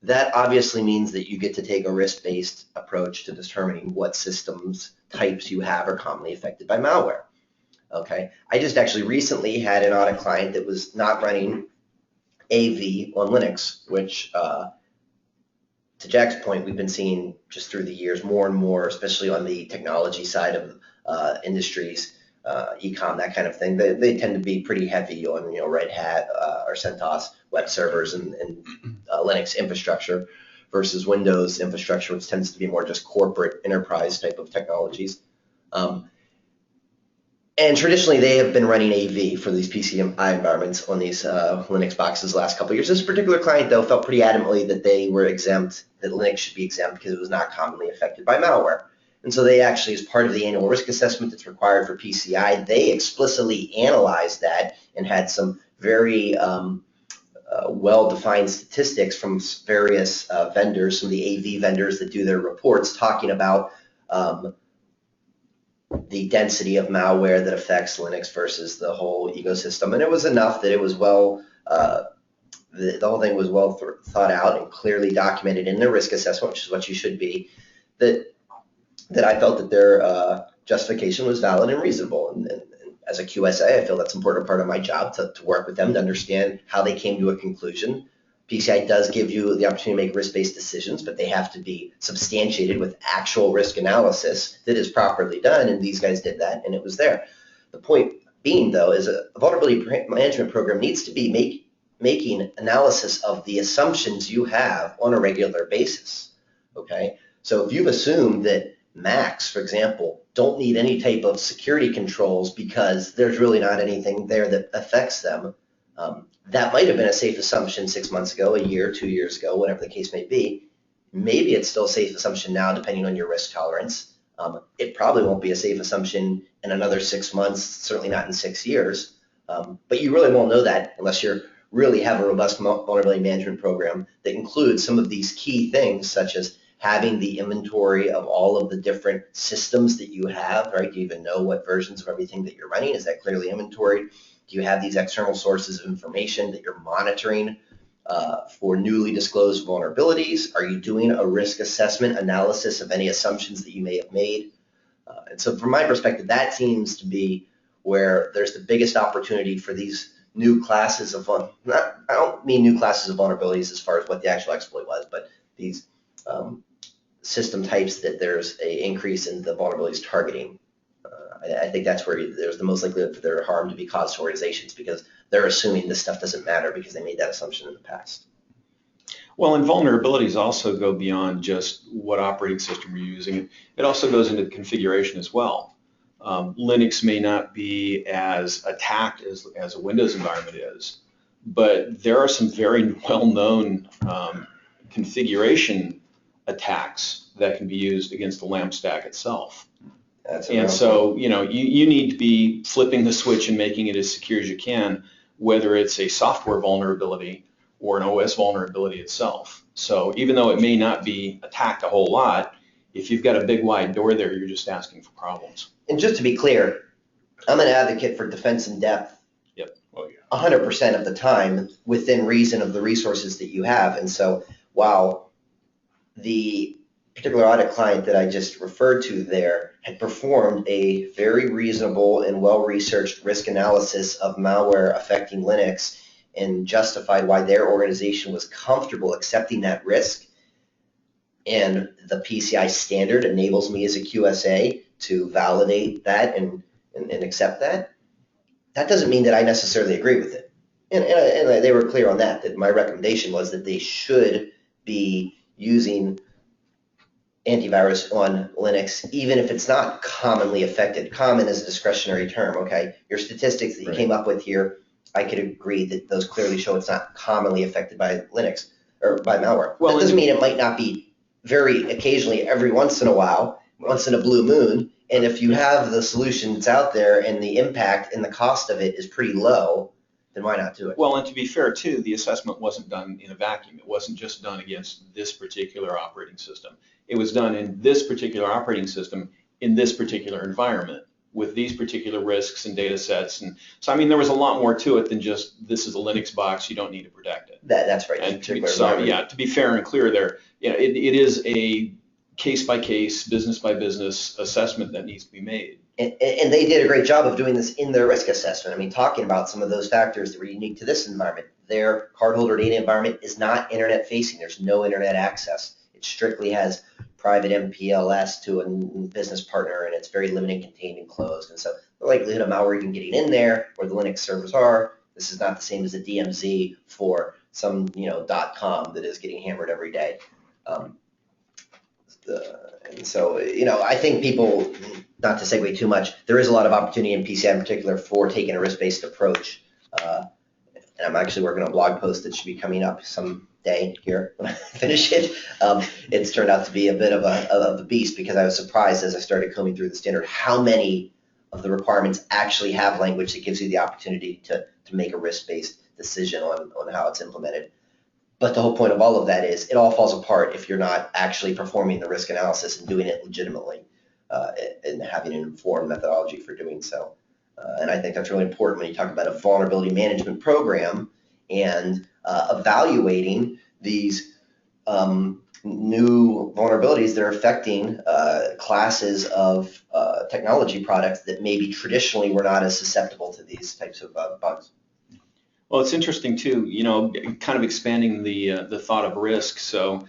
that obviously means that you get to take a risk-based approach to determining what systems types you have are commonly affected by malware, okay? I just actually recently had an audit client that was not running AV on Linux, which to Jack's point, we've been seeing just through the years more and more, especially on the technology side of industries, e-com, that kind of thing. They tend to be pretty heavy on Red Hat or CentOS web servers and Linux infrastructure versus Windows infrastructure, which tends to be more just corporate enterprise type of technologies. And traditionally, they have been running AV for these PCI environments on these Linux boxes the last couple of years. This particular client, though, felt pretty adamantly that they were exempt, that Linux should be exempt because it was not commonly affected by malware. And so they actually, as part of the annual risk assessment that's required for PCI, they explicitly analyzed that and had some very well-defined statistics from various vendors, some of the AV vendors that do their reports, talking about the density of malware that affects Linux versus the whole ecosystem. And it was enough that it was the whole thing was well thought out and clearly documented in their risk assessment, which is what you should be, that I felt that their justification was valid and reasonable. And as a QSA, I feel that's an important part of my job to work with them to understand how they came to a conclusion. PCI does give you the opportunity to make risk-based decisions, but they have to be substantiated with actual risk analysis that is properly done, and these guys did that, and it was there. The point being, though, is a vulnerability management program needs to be making analysis of the assumptions you have on a regular basis, okay? So if you've assumed that Macs, for example, don't need any type of security controls because there's really not anything there that affects them, that might have been a safe assumption 6 months ago, a year, 2 years ago, whatever the case may be. Maybe it's still a safe assumption now, depending on your risk tolerance. It probably won't be a safe assumption in another 6 months, certainly not in 6 years. But you really won't know that unless you really have a robust vulnerability management program that includes some of these key things, such as having the inventory of all of the different systems that you have, right? Do you even know what versions of everything that you're running? Is that clearly inventoried? Do you have these external sources of information that you're monitoring for newly disclosed vulnerabilities? Are you doing a risk assessment analysis of any assumptions that you may have made? And so from my perspective, that seems to be where there's the biggest opportunity for these new classes of, I don't mean new classes of vulnerabilities as far as what the actual exploit was, but these system types that there's an increase in the vulnerabilities targeting. I think that's where there's the most likelihood for their harm to be caused to organizations, because they're assuming this stuff doesn't matter because they made that assumption in the past. Well, and vulnerabilities also go beyond just what operating system you're using. It also goes into the configuration as well. Linux may not be as attacked as a Windows environment is, but there are some very well-known configuration attacks that can be used against the LAMP stack itself. And so, you need to be flipping the switch and making it as secure as you can, whether it's a software vulnerability or an OS vulnerability itself. So even though it may not be attacked a whole lot, if you've got a big wide door there, you're just asking for problems. And just to be clear, I'm an advocate for defense in depth. Yep. Oh, yeah. 100% of the time within reason of the resources that you have. And so while the particular audit client that I just referred to there had performed a very reasonable and well-researched risk analysis of malware affecting Linux and justified why their organization was comfortable accepting that risk, and the PCI standard enables me as a QSA to validate that and accept that, that doesn't mean that I necessarily agree with it. And they were clear on that my recommendation was that they should be using antivirus on Linux, even if it's not commonly affected. Common is a discretionary term, okay? Your statistics that you came up with here, I could agree that those clearly show it's not commonly affected by Linux or by malware. Well, that doesn't mean it might not be very occasionally, every once in a while, once in a blue moon. And if you have the solution that's out there and the impact and the cost of it is pretty low, then why not do it? Well, and to be fair, too, the assessment wasn't done in a vacuum. It wasn't just done against this particular operating system. It was done in this particular operating system, in this particular environment, with these particular risks and data sets. And so, I mean, there was a lot more to it than just, this is a Linux box, you don't need to protect it. That's right. And to be fair and clear there, it is a case-by-case, business-by-business assessment that needs to be made. And they did a great job of doing this in their risk assessment. I mean, talking about some of those factors that were unique to this environment. Their cardholder data environment is not internet facing. There's no internet access. It strictly has private MPLS to a business partner, and it's very limited, contained, and closed. And so the likelihood of malware even getting in there, where the Linux servers are, this is not the same as a DMZ for some .com that is getting hammered every day. And so, I think people, not to segue too much, there is a lot of opportunity in PCI in particular for taking a risk-based approach. And I'm actually working on a blog post that should be coming up someday here when I finish it. It's turned out to be a bit of a beast, because I was surprised as I started combing through the standard how many of the requirements actually have language that gives you the opportunity to make a risk-based decision on how it's implemented. But the whole point of all of that is it all falls apart if you're not actually performing the risk analysis and doing it legitimately and having an informed methodology for doing so. And I think that's really important when you talk about a vulnerability management program and evaluating these new vulnerabilities that are affecting classes of technology products that maybe traditionally were not as susceptible to these types of bugs. Well, it's interesting too, kind of expanding the thought of risk. So,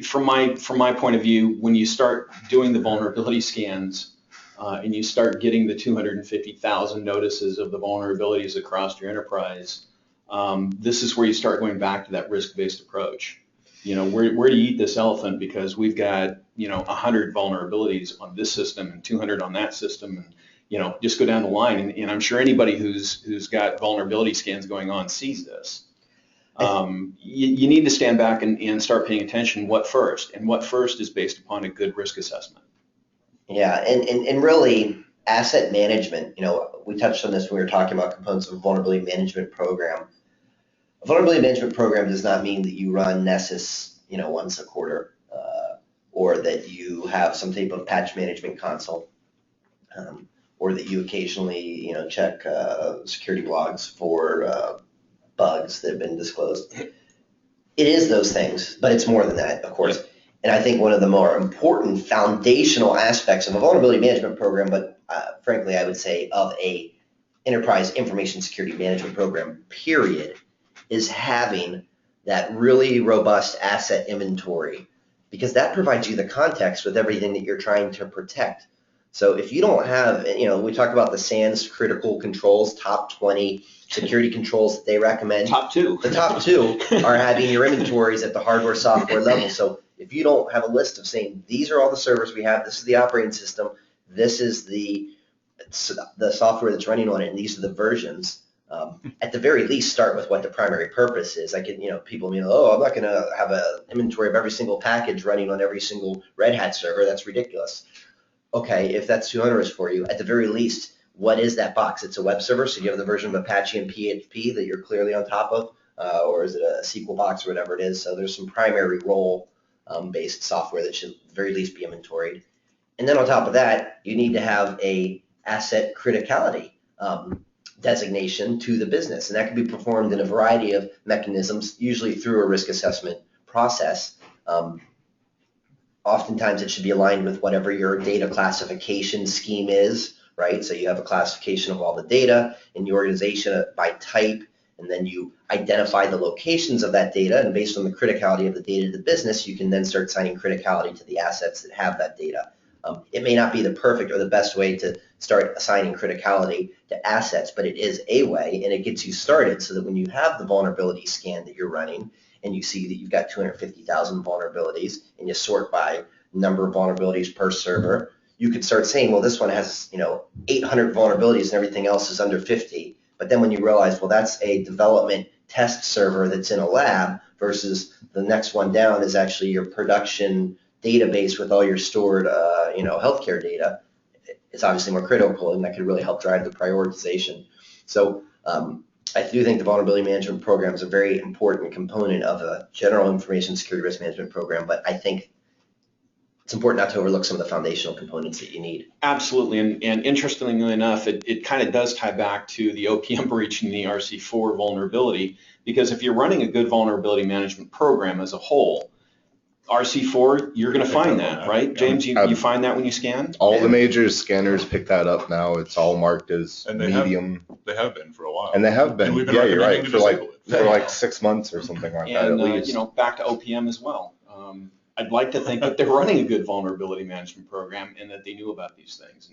from my point of view, when you start doing the vulnerability scans and you start getting the 250,000 notices of the vulnerabilities across your enterprise, this is where you start going back to that risk-based approach. Where do you eat this elephant? Because we've got 100 vulnerabilities on this system and 200 on that system, and just go down the line, and I'm sure anybody who's got vulnerability scans going on sees this. You need to stand back and start paying attention. What first? And what first is based upon a good risk assessment. Yeah, and really asset management. We touched on this when we were talking about components of a vulnerability management program. A vulnerability management program does not mean that you run Nessus, once a quarter, or that you have some type of patch management console. Or that you occasionally, check security logs for bugs that have been disclosed. It is those things, but it's more than that, of course. Yep. And I think one of the more important foundational aspects of a vulnerability management program, but frankly, I would say of a enterprise information security management program, period, is having that really robust asset inventory, because that provides you the context with everything that you're trying to protect. So if you don't have, we talk about the SANS critical controls, top 20 security controls that they recommend. Top two. The top two are having your inventories at the hardware software level. So if you don't have a list of saying, these are all the servers we have, this is the operating system, this is the software that's running on it, and these are the versions, at the very least start with what the primary purpose is. People, I'm not going to have an inventory of every single package running on every single Red Hat server. That's ridiculous. Okay, if that's too onerous for you, at the very least, what is that box? It's a web server, so you have the version of Apache and PHP that you're clearly on top of, or is it a SQL box or whatever it is? So there's some primary role-based software that should at the very least be inventoried. And then on top of that, you need to have a asset criticality designation to the business, and that can be performed in a variety of mechanisms, usually through a risk assessment process. Oftentimes it should be aligned with whatever your data classification scheme is, right? So you have a classification of all the data in the organization by type, and then you identify the locations of that data, and based on the criticality of the data to the business, you can then start assigning criticality to the assets that have that data. It may not be the perfect or the best way to start assigning criticality to assets, but it is a way, and it gets you started so that when you have the vulnerability scan that you're running, and you see that you've got 250,000 vulnerabilities, and you sort by number of vulnerabilities per server, you could start saying, well, this one has 800 vulnerabilities and everything else is under 50. But then when you realize, well, that's a development test server that's in a lab versus the next one down is actually your production database with all your stored healthcare data, it's obviously more critical, and that could really help drive the prioritization. So I do think the vulnerability management program is a very important component of a general information security risk management program, but I think it's important not to overlook some of the foundational components that you need. Absolutely, and interestingly enough, it kind of does tie back to the OPM breach and the RC4 vulnerability, because if you're running a good vulnerability management program as a whole, RC4, you're going to find that, right? James, you find that when you scan? All the major scanners pick that up now. It's all marked as medium. They have been for a while. And they have been. We've been You're right. For like 6 6 months or something like that at least. Back to OPM as well. I'd like to think that they're running a good vulnerability management program and that they knew about these things.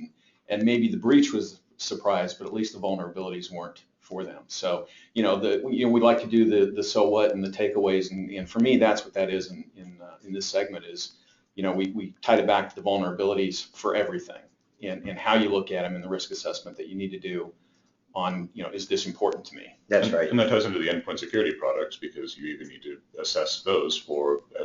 And maybe the breach was a surprise, but at least the vulnerabilities weren't for them. So, we like to do the so what and the takeaways, and for me, that's what that is in this segment is, we tied it back to the vulnerabilities for everything and how you look at them and the risk assessment that you need to do on, is this important to me? That's right. And that ties into the endpoint security products, because you even need to assess those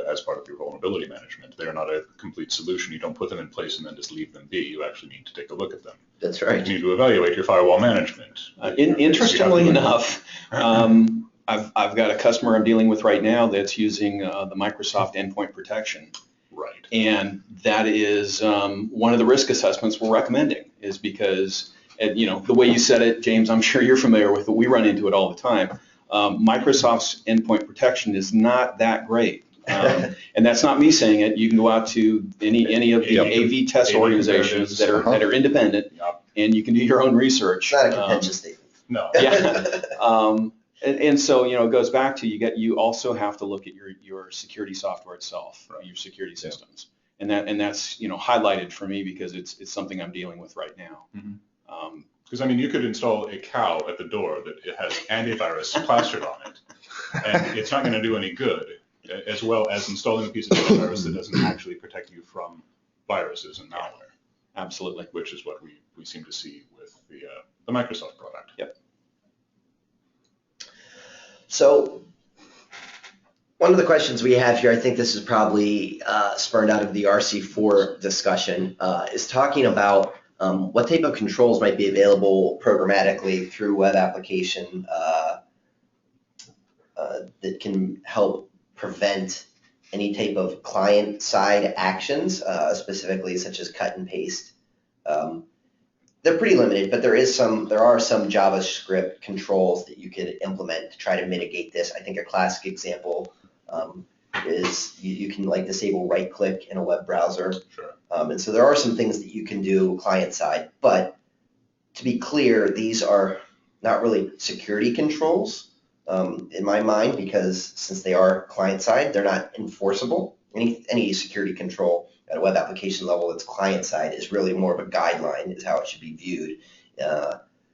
as part of your vulnerability management. They're not a complete solution. You don't put them in place and then just leave them be. You actually need to take a look at them. That's right. You need to evaluate your firewall management. Interestingly enough, I've got a customer I'm dealing with right now that's using the Microsoft endpoint protection. Right. And that is one of the risk assessments we're recommending, is because, the way you said it, James, I'm sure you're familiar with it. We run into it all the time. Microsoft's endpoint protection is not that great. And that's not me saying it. You can go out to any of the AV test organizations that are independent, and you can do your own research. It's not a contentious statement. No. Yeah. And so, it goes back to you also have to look at your security software itself, right, your security systems. And that's highlighted for me because it's something I'm dealing with right now. Mm-hmm. Because you could install a cow at the door that it has antivirus plastered on it, and it's not going to do any good, as well as installing a piece of antivirus that doesn't actually protect you from viruses and malware. Absolutely. Which is what we seem to see with the Microsoft product. Yep. So one of the questions we have here, I think this is probably spurned out of the RC4 discussion, is talking about what type of controls might be available programmatically through web application that can help prevent any type of client-side actions, specifically such as cut and paste. They're pretty limited, but there are some JavaScript controls that you could implement to try to mitigate this. I think a classic example is you can disable right-click in a web browser. Sure. And so there are some things that you can do client-side, but to be clear, these are not really security controls in my mind, because since they are client-side, they're not enforceable. Any security control at a web application level that's client-side is really more of a guideline, is how it should be viewed.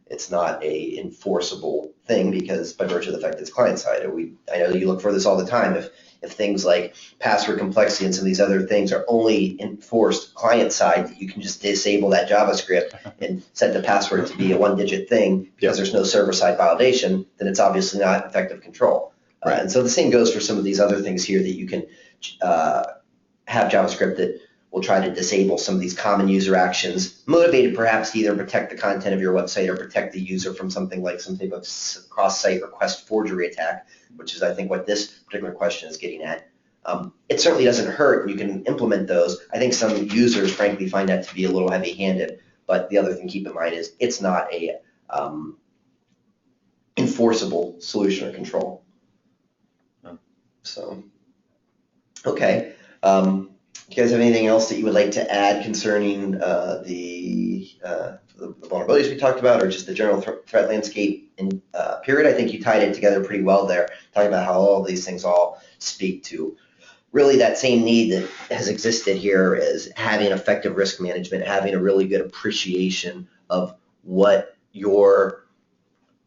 It's not a enforceable thing, because by virtue of the fact that it's client-side, I know that you look for this all the time. If things like password complexity and some of these other things are only enforced client-side, that you can just disable that JavaScript and set the password to be a one-digit thing because there's no server-side validation, then it's obviously not effective control. Right. And so the same goes for some of these other things here that you can have JavaScript that will try to disable some of these common user actions, motivated perhaps to either protect the content of your website or protect the user from something like some type of cross-site request forgery attack, which is, I think, what this particular question is getting at. It certainly doesn't hurt, and you can implement those. I think some users, frankly, find that to be a little heavy-handed, but the other thing to keep in mind is it's not a enforceable solution or control. No. So, okay. Do you guys have anything else that you would like to add concerning the vulnerabilities we talked about, or just the general threat landscape in period? I think you tied it together pretty well there, talking about how all of these things all speak to really that same need that has existed here, is having effective risk management, having a really good appreciation of what your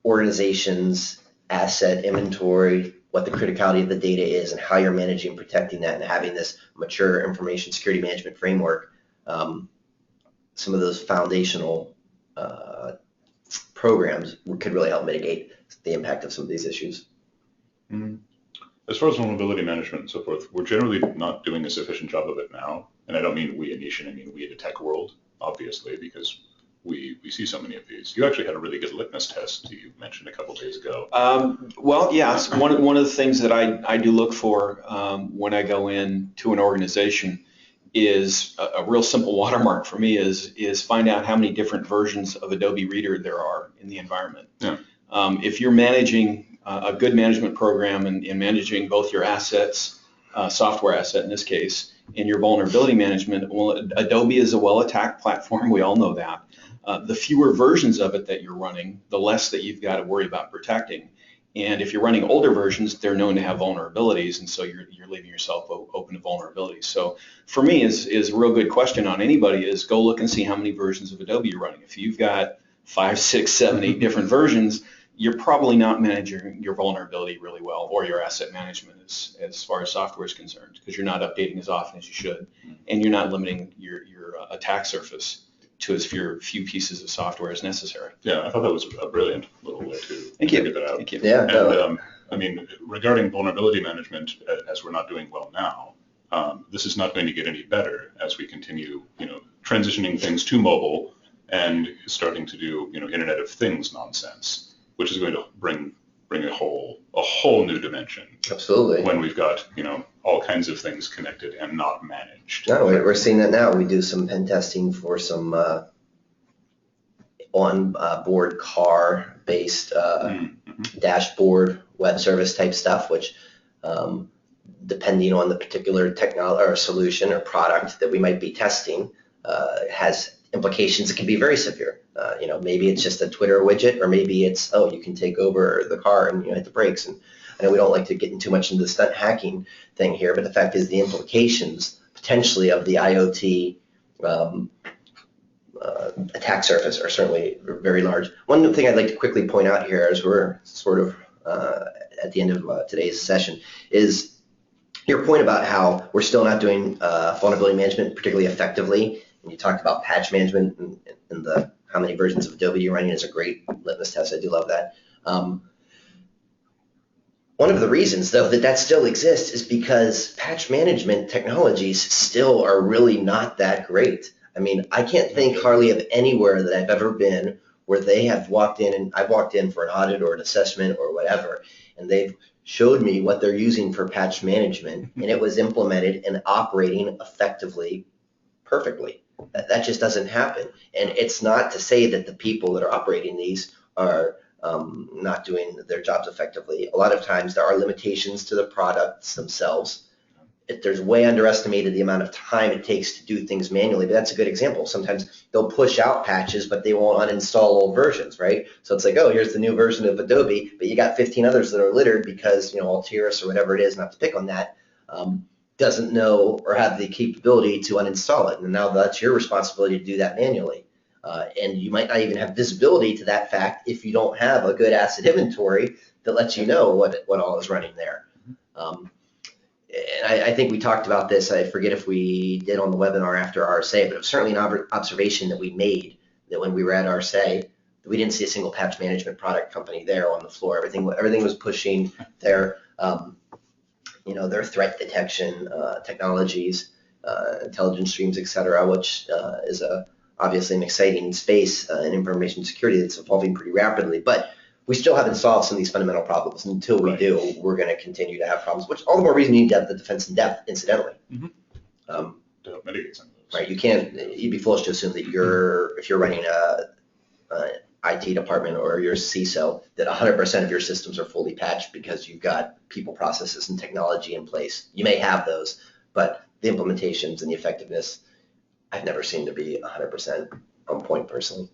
organization's asset inventory, what the criticality of the data is, and how you're managing and protecting that, and having this mature information security management framework. Some of those foundational programs could really help mitigate the impact of some of these issues. Mm-hmm. As far as vulnerability management and so forth, we're generally not doing a sufficient job of it now. And I don't mean we Anitian, I mean we in the tech world, obviously, because we see so many of these. You actually had a really good litmus test you mentioned a couple days ago. Well, yes. One of the things that I do look for when I go into an organization is a real simple watermark for me is find out how many different versions of Adobe Reader there are in the environment. Yeah. If you're managing a good management program and managing both your assets, software asset in this case, and your vulnerability management, well, Adobe is a well-attacked platform. We all know that. The fewer versions of it that you're running, the less that you've got to worry about protecting. And if you're running older versions, they're known to have vulnerabilities, and so you're leaving yourself open to vulnerabilities. So for me, is a real good question on anybody is go look and see how many versions of Adobe you're running. If you've got 5, 6, 7, 8 different versions, you're probably not managing your vulnerability really well, or your asset management as far as software is concerned, because you're not updating as often as you should, and you're not limiting your attack surface. to as few pieces of software as necessary. Yeah, I thought that was a brilliant little way to Thank you. figure that out. Thank you. Yeah. And I mean, regarding vulnerability management, as we're not doing well now, this is not going to get any better as we continue, transitioning things to mobile and starting to do, Internet of Things nonsense, which is going to bring a whole new dimension. Absolutely. When we've got, all kinds of things connected and not managed. No, we're seeing that now. We do some pen testing for some on-board car-based dashboard web service type stuff, which depending on the particular technology or solution or product that we might be testing, has implications that can be very severe. Maybe it's just a Twitter widget, or maybe it's, you can take over the car and hit the brakes. And I know we don't like to get too much into the stunt hacking thing here, but the fact is the implications potentially of the IoT attack surface are certainly very large. One thing I'd like to quickly point out here as we're sort of at the end of today's session is your point about how we're still not doing vulnerability management particularly effectively. And you talked about patch management and the how many versions of Adobe you're running is a great litmus test. I do love that. One of the reasons, though, that still exists is because patch management technologies still are really not that great. I mean, I can't think hardly of anywhere that I've ever been where they have walked in, and I've walked in for an audit or an assessment or whatever, and they've showed me what they're using for patch management, and it was implemented and operating effectively, perfectly. That just doesn't happen. And it's not to say that the people that are operating these are not doing their jobs effectively. A lot of times there are limitations to the products themselves. There's way underestimated the amount of time it takes to do things manually, but that's a good example. Sometimes they'll push out patches, but they won't uninstall old versions, right? So it's like, here's the new version of Adobe, but you got 15 others that are littered because, Altiris or whatever it is, not to pick on that, doesn't know or have the capability to uninstall it. And now that's your responsibility to do that manually. And you might not even have visibility to that fact if you don't have a good asset inventory that lets you know what all is running there. And I think we talked about this. I forget if we did on the webinar after RSA, but it was certainly an observation that we made that when we were at RSA, we didn't see a single patch management product company there on the floor. Everything was pushing their their threat detection technologies, intelligence streams, et cetera, which is obviously an exciting space in information security that's evolving pretty rapidly. But we still haven't solved some of these fundamental problems. Until we do, we're going to continue to have problems, which all the more reason you need to have the defense in depth, incidentally. To help mitigate some of those. Right, you'd be foolish to assume that if you're running a IT department or your CISO, that 100% of your systems are fully patched because you've got people, processes, and technology in place. You may have those, but the implementations and the effectiveness, I've never seen to be 100% on point personally.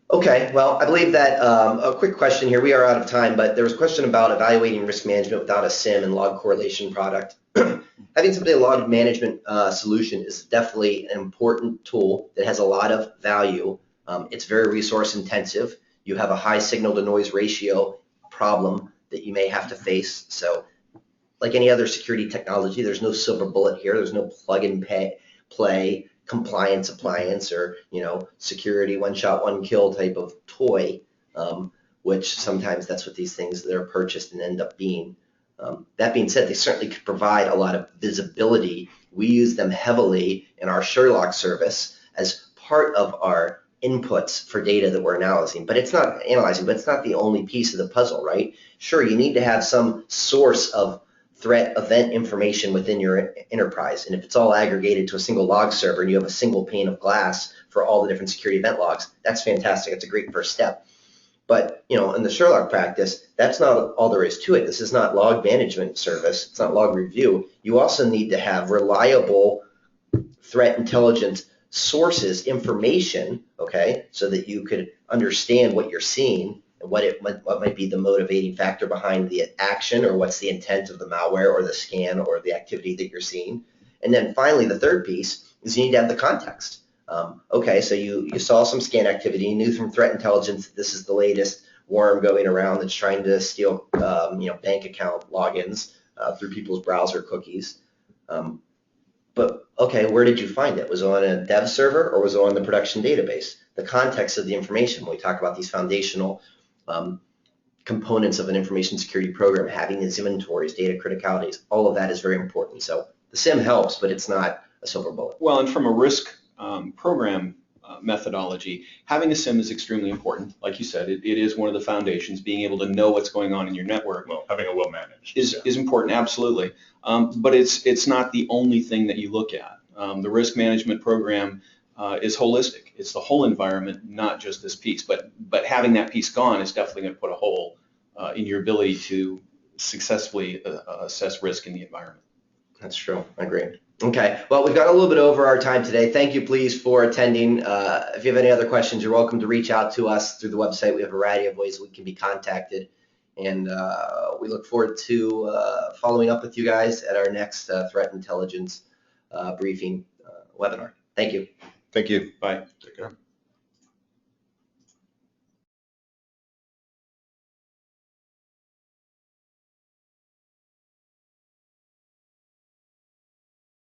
Okay, well, I believe that a quick question here. We are out of time, but there was a question about evaluating risk management without a SIM and log correlation product. Having simply a log management solution is definitely an important tool that has a lot of value. It's very resource intensive. You have a high signal to noise ratio problem that you may have to face. So like any other security technology, there's no silver bullet here. There's no plug and play compliance appliance or, security one shot, one kill type of toy, which sometimes that's what these things that are purchased and end up being. That being said, they certainly could provide a lot of visibility. We use them heavily in our Sherlock service as part of our inputs for data that we're analyzing, but it's not the only piece of the puzzle, right? Sure, you need to have some source of threat event information within your enterprise, and if it's all aggregated to a single log server and you have a single pane of glass for all the different security event logs, that's fantastic. It's a great first step. But in the Sherlock practice, that's not all there is to it. This is not log management service. It's not log review. You also need to have reliable threat intelligence sources, information, okay, so that you could understand what you're seeing and what might be the motivating factor behind the action, or what's the intent of the malware or the scan or the activity that you're seeing. And then finally, the third piece is you need to have the context. Okay, so you saw some scan activity, you knew from threat intelligence that this is the latest worm going around that's trying to steal bank account logins through people's browser cookies. But okay, where did you find it? Was it on a dev server or was it on the production database? The context of the information, when we talk about these foundational components of an information security program, having these inventories, data criticalities, all of that is very important. So the SIM helps, but it's not a silver bullet. Well, and from a risk program methodology, having a SIM is extremely important. Like you said, it is one of the foundations. Being able to know what's going on in your network, well, having a well managed is important, absolutely. But it's not the only thing that you look at. The risk management program is holistic. It's the whole environment, not just this piece. But having that piece gone is definitely going to put a hole in your ability to successfully assess risk in the environment. That's true. I agree. Okay. Well, we've got a little bit over our time today. Thank you, please, for attending. If you have any other questions, you're welcome to reach out to us through the website. We have a variety of ways we can be contacted. And we look forward to following up with you guys at our next threat intelligence briefing webinar. Thank you. Thank you. Bye. Take care.